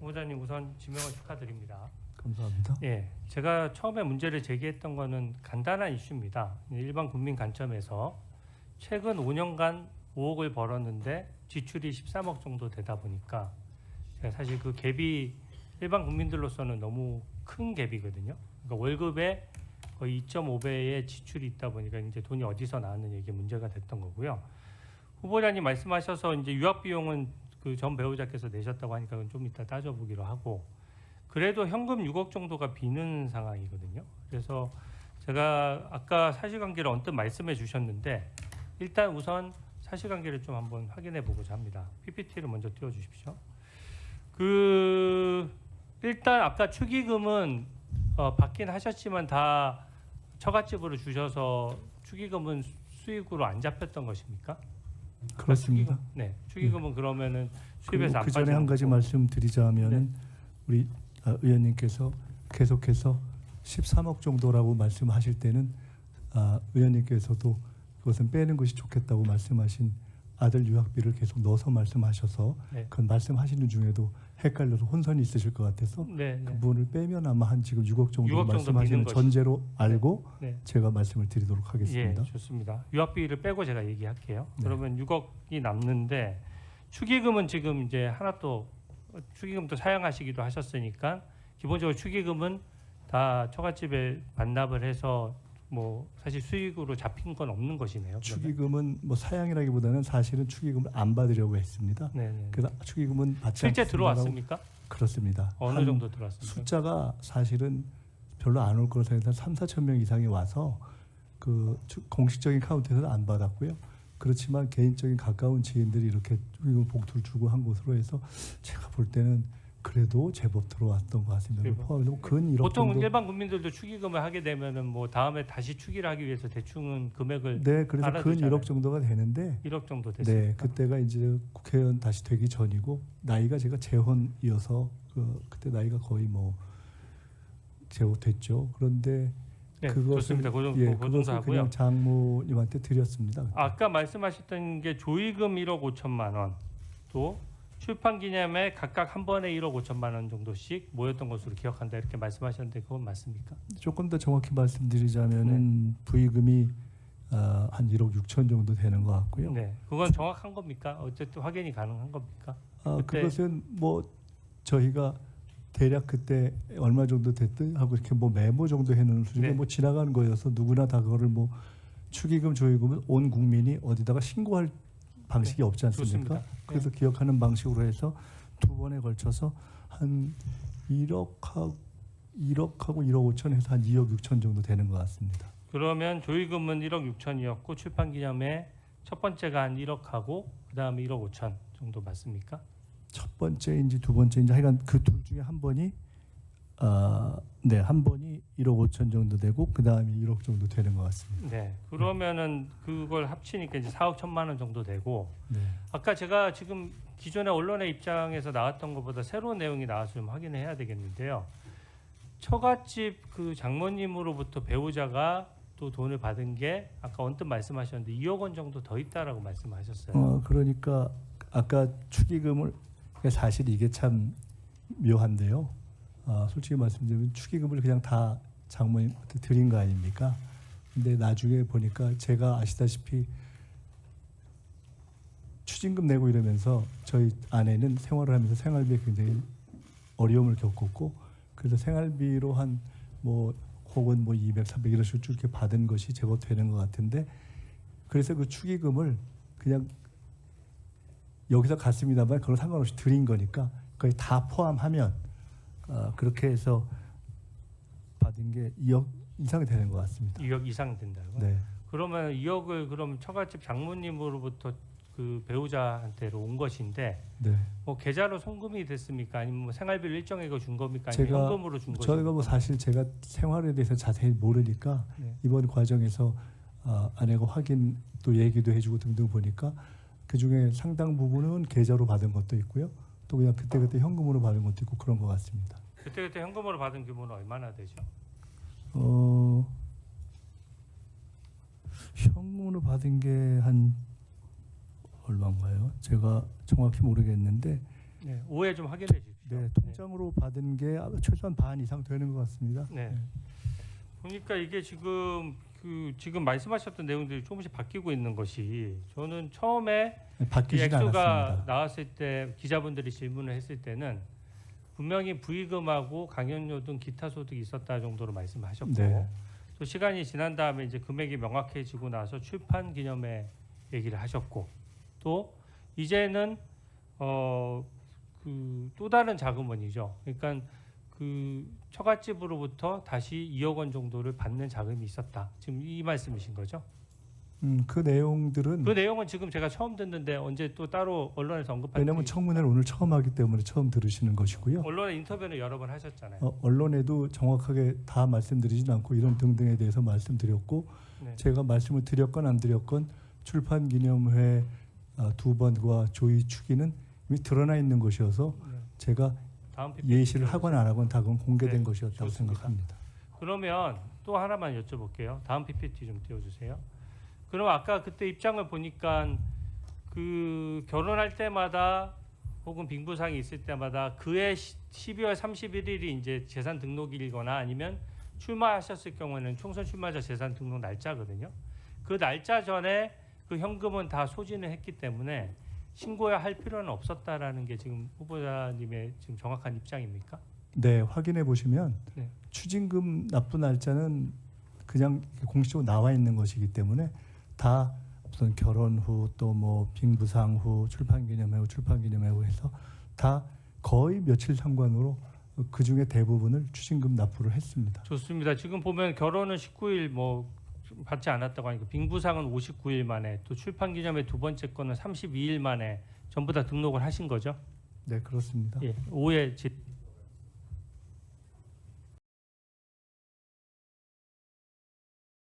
후보자님 우선 지명을 축하드립니다. 감사합니다. 예, 제가 처음에 문제를 제기했던 거는 간단한 이슈입니다. 일반 국민 관점에서 최근 5년간 5억을 벌었는데 지출이 13억 정도 되다 보니까 제가 사실 그 갭이 일반 국민들로서는 너무 큰 갭이거든요. 그러니까 월급에 거의 2.5배의 지출이 있다 보니까 이제 돈이 어디서 나왔느냐 이게 문제가 됐던 거고요. 후보자님 말씀하셔서 이제 유학 비용은 그 전 배우자께서 내셨다고 하니까 그건 좀 이따 따져보기로 하고, 그래도 현금 6억 정도가 비는 상황이거든요. 그래서 제가 아까 사실관계를 언뜻 말씀해 주셨는데 일단 우선 사실관계를 좀 한번 확인해 보고자 합니다. PPT를 먼저 띄워주십시오. 일단 아까 축의금은 받긴 하셨지만 다 처갓집으로 주셔서 축의금은 수익으로 안 잡혔던 것입니까? 그렇습니다. 축의금, 네, 축의금은 그러면은 수입에서 안 그 전에 한 가지 거고. 말씀드리자면은 네. 우리 의원님께서 계속해서 13억 정도라고 말씀하실 때는 의원님께서도 그것은 빼는 것이 좋겠다고 말씀하신 아들 유학비를 계속 넣어서 말씀하셔서 네. 그건 말씀하시는 중에도 헷갈려서 혼선이 있으실 것 같아서 네, 그 네. 부분을 빼면 아마 한 지금 6억 정도 6억 정도 말씀하시는 비는 전제로 알고 네. 제가 말씀을 드리도록 하겠습니다. 예, 좋습니다. 유학비를 빼고 제가 얘기할게요. 네. 그러면 6억이 남는데 축의금은 지금 이제 하나 또 축의금도 사용하시기도 하셨으니까 기본적으로 축의금은 다 처갓집에 반납을 해서 뭐 사실 수익으로 잡힌 건 없는 것이네요. 그러면. 축의금은 뭐 사양이라기보다는 사실은 축의금을 안 받으려고 했습니다. 네네. 그래서 축의금은 받지 실제 않습니다라고- 들어왔습니까? 그렇습니다. 어느 한 정도 들어왔습니까? 숫자가 사실은 별로 안 올 거로 생각해서 3-4천 명 이상이 와서 그 공식적인 카운트에서는 안 받았고요. 그렇지만 개인적인 가까운 지인들이 이렇게 축의금 봉투를 주고 한 것으로 해서 제가 볼 때는 그래도 제법 들어왔던 것 같습니다. 제법. 포함해서 근 1억 보통 정도. 일반 국민들도 축의금을 하게 되면은 뭐 다음에 다시 축의를 하기 위해서 대충은 금액을 네, 그래서 근 알아두잖아요. 1억 정도가 되는데 1억 정도 됐습니다. 네, 그때가 이제 국회의원 다시 되기 전이고 나이가 제가 재혼이어서 그때 나이가 거의 뭐 재혼됐죠. 그런데 네, 그것은 좋습니다. 그 정도, 예, 그 정도 그것을 하고요. 그냥 장모님한테 드렸습니다. 그때. 아까 말씀하셨던 게 조의금 1억 5천만 원, 또 출판 기념에 각각 한 번에 1억 5천만 원 정도씩 모였던 것으로 기억한다 이렇게 말씀하셨는데 그건 맞습니까? 조금 더 정확히 말씀드리자면은 부의금이 한 1억 6천 정도 되는 것 같고요. 네, 그건 정확한 겁니까? 어쨌든 확인이 가능한 겁니까? 그때- 그것은 뭐 저희가 대략 그때 얼마 정도 됐든 하고 이렇게 뭐 메모 정도 해놓은 수준에 네. 뭐 지나가는 거여서 누구나 다 그거를 뭐 축의금 조의금은 온 국민이 어디다가 신고할 방식이 없지 않습니까? 좋습니다. 그래서 기억하는 방식으로 해서 두 번에 걸쳐서 한 1억하고 1억 5천 해서 한 2억 6천 정도 되는 것 같습니다. 그러면 조의금은 1억 6천이었고 출판 기념에 첫 번째가 한 1억하고 그 다음에 1억 5천 정도 맞습니까? 첫 번째인지 두 번째인지 하여간 그 둘 중에 한 번이 한 번이 1억 5천 정도 되고 그 다음에 1억 정도 되는 것 같습니다. 네, 그러면은 그걸 합치니까 이제 4억 1천만 원 정도 되고 네. 아까 제가 지금 기존의 언론의 입장에서 나왔던 것보다 새로운 내용이 나와서 좀 확인해야 되겠는데요. 처갓집 그 장모님으로부터 배우자가 또 돈을 받은 게 아까 언뜻 말씀하셨는데 2억 원 정도 더 있다라고 말씀하셨어요. 그러니까 아까 축의금을 사실 이게 참 묘한데요. 솔직히 말씀드리면 축의금을 그냥 다 장모님한테 드린 거 아닙니까? 근데 나중에 보니까 제가 아시다시피 추징금 내고 이러면서 저희 아내는 생활을 하면서 생활비에 굉장히 어려움을 겪었고 그래서 생활비로 한 뭐 혹은 뭐 200, 300 이런 식으로 쭉 이렇게 받은 것이 제법 되는 것 같은데 그래서 그 축의금을 그냥 여기서 갔습니다만 그걸 상관없이 드린 거니까 거의 다 포함하면 그렇게 해서 받은 게 2억 이상이 되는 것 같습니다. 2억 이상 된다고. 네. 그러면 2억을 그럼 처갓집 장모님으로부터 그 배우자한테로 온 것인데 네. 뭐 계좌로 송금이 됐습니까? 아니면 뭐 생활비를 일정액을 준 겁니까? 아니면 제가 현금으로 준 저희가 것입니까? 뭐 사실 제가 생활에 대해서 자세히 모르니까 네. 이번 과정에서 아내가 확인 또 얘기도 해주고 등등 보니까 그 중에 상당 부분은 계좌로 받은 것도 있고요. 또 그냥 그때그때 현금으로 받은 것도 있고 그런 것 같습니다. 그때 현금으로 받은 규모는 얼마나 되죠? 현금으로 받은 게 한 얼마인가요? 제가 정확히 모르겠는데 네, 오해 좀 확인해 주십시오. 네, 통장으로 받은 게 최소한 반 이상 되는 것 같습니다. 네. 보니까 이게 지금 지금 말씀하셨던 내용들이 조금씩 바뀌고 있는 것이 저는 처음에 이 바뀌지는 액수가 않았습니다. 나왔을 때 기자분들이 질문을 했을 때는 분명히 부의금하고 강연료 등 기타 소득이 있었다 정도로 말씀하셨고 네. 또 시간이 지난 다음에 이제 금액이 명확해지고 나서 출판 기념회 얘기를 하셨고 또 이제는 또 다른 자금원이죠. 그러니까 그 처갓집으로부터 다시 2억 원 정도를 받는 자금이 있었다. 지금 이 말씀이신 거죠? 그 내용들은 그 내용은 지금 제가 처음 듣는데 언제 또 따로 언론에서 언급할 왜냐하면 청문회를 오늘 처음 하기 때문에 처음 들으시는 것이고요. 언론에 인터뷰는 여러 번 하셨잖아요. 언론에도 정확하게 다 말씀드리진 않고 이런 등등에 대해서 말씀드렸고 네. 제가 말씀을 드렸건 안 드렸건 출판 기념회 2번과 조의 축의는 이미 드러나 있는 것이어서 네. 제가 다음 PPT 예시를 하거나 안 하건 다 그건 공개된 네, 것이었다고 좋습니다. 생각합니다. 그러면 또 하나만 여쭤볼게요. 다음 PPT 좀 띄워주세요. 그럼 아까 그때 입장을 보니까 그 결혼할 때마다 혹은 빙부상이 있을 때마다 그해 12월 31일이 이제 재산 등록일이거나 아니면 출마하셨을 경우에는 총선 출마자 재산 등록 날짜거든요. 그 날짜 전에 그 현금은 다 소진을 했기 때문에 신고해야 할 필요는 없었다라는 게 지금 후보자님의 지금 정확한 입장입니까? 네, 확인해 보시면 네. 추징금 납부 날짜는 그냥 공식적으로 나와 있는 것이기 때문에 다 무슨 결혼 후 또 뭐 빙부상 후 출판기념회 후 출판기념회 후 해서 다 거의 며칠 상관으로 그 중에 대부분을 추징금 납부를 했습니다. 좋습니다. 지금 보면 결혼은 19일 뭐 받지 않았다고 하니까 빙부상은 59일 만에 또 출판기념회 두 번째 거는 32일 만에 전부 다 등록을 하신 거죠? 네, 그렇습니다. 예, 오해